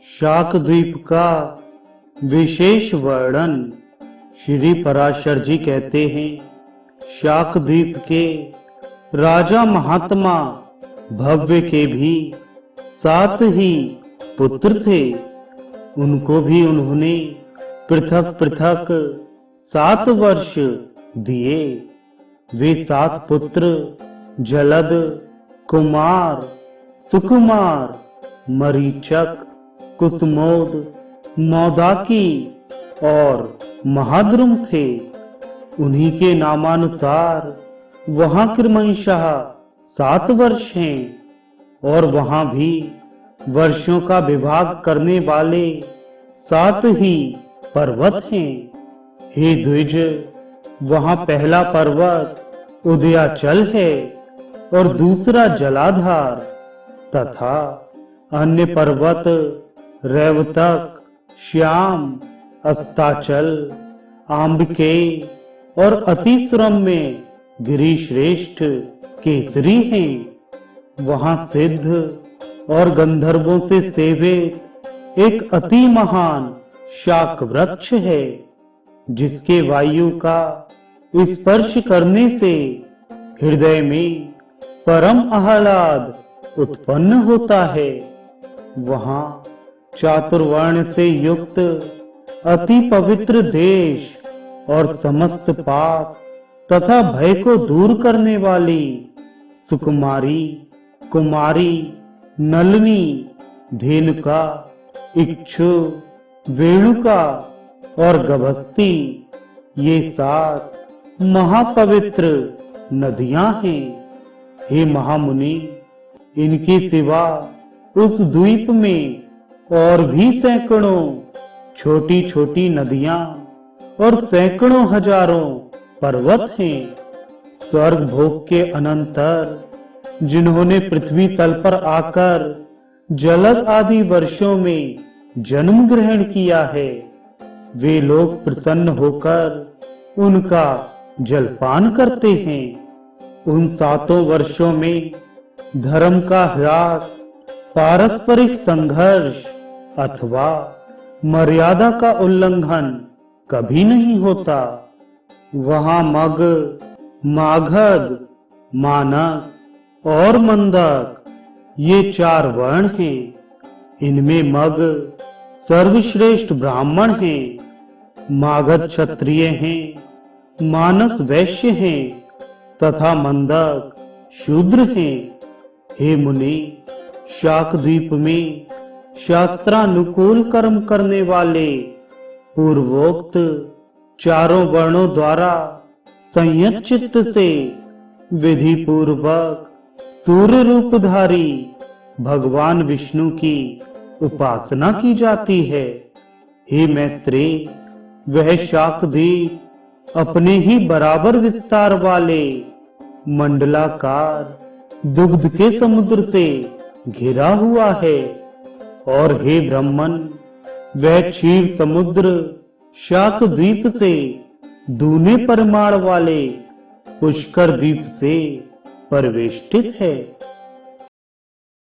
शाकद्वीप का विशेष वर्णन श्री पराशर जी कहते हैं। शाकद्वीप के राजा महात्मा भव्य के भी 7 ही पुत्र थे। उनको भी उन्होंने पृथक पृथक 7 वर्ष दिए। वे 7 पुत्र जलद, कुमार, सुकुमार, मरीचक, कुसुमोद, मौदाकी और महाद्रुम थे। उन्हीं के नामानुसार वहां क्रमशः 7 वर्ष हैं और वहां भी वर्षों का विभाग करने वाले 7 ही पर्वत हैं। हे द्विज, वहां पहला पर्वत उदयाचल है और दूसरा जलाधार तथा अन्य पर्वत रैवतक, श्याम, अस्ताचल, आम्बिके और अतिश्रम में गिरिश्रेष्ठ केसरी हैं। वहां सिद्ध और गंधर्वों से सेवित एक अति महान शाक वृक्ष है, जिसके वायु का स्पर्श करने से हृदय में परम आह्लाद उत्पन्न होता है। वहां चातुर्वर्ण से युक्त अति पवित्र देश और समस्त पाप तथा भय को दूर करने वाली सुकुमारी, कुमारी, नलिनी, धेनुका, इक्षु, वेणुका और गभस्ती, ये 7 महापवित्र नदियां हैं। हे महामुनि, इनके सिवा उस द्वीप में और भी सैकड़ों छोटी छोटी नदियां और सैकड़ों हजारों पर्वत हैं। स्वर्ग भोग के अनंतर जिन्होंने पृथ्वी तल पर आकर जलद आदि वर्षों में जन्म ग्रहण किया है, वे लोग प्रसन्न होकर उनका जलपान करते हैं। उन 7 वर्षों में धर्म का ह्रास, पारस्परिक संघर्ष अथवा मर्यादा का उल्लंघन कभी नहीं होता। वहां मग, मागध, मानस और मंदक, ये 4 वर्ण हैं। इनमें मग सर्वश्रेष्ठ ब्राह्मण हैं, मागध क्षत्रिय हैं, मानस वैश्य हैं तथा मंदक शूद्र हैं। हे मुनि, शाकद्वीप में शास्त्रानुकूल कर्म करने वाले पूर्वोक्त 4 वर्णों द्वारा संयत चित्त से विधि पूर्वक सूर्य रूपधारी भगवान विष्णु की उपासना की जाती है। हे मैत्रेय, वह शाकद्वीप अपने ही बराबर विस्तार वाले मंडलाकार दुग्ध के समुद्र से घिरा हुआ है। और हे ब्राह्मण, वह क्षीर समुद्र शाकद्वीप से दूने परिमाण वाले पुष्कर द्वीप से परिवेष्टित है।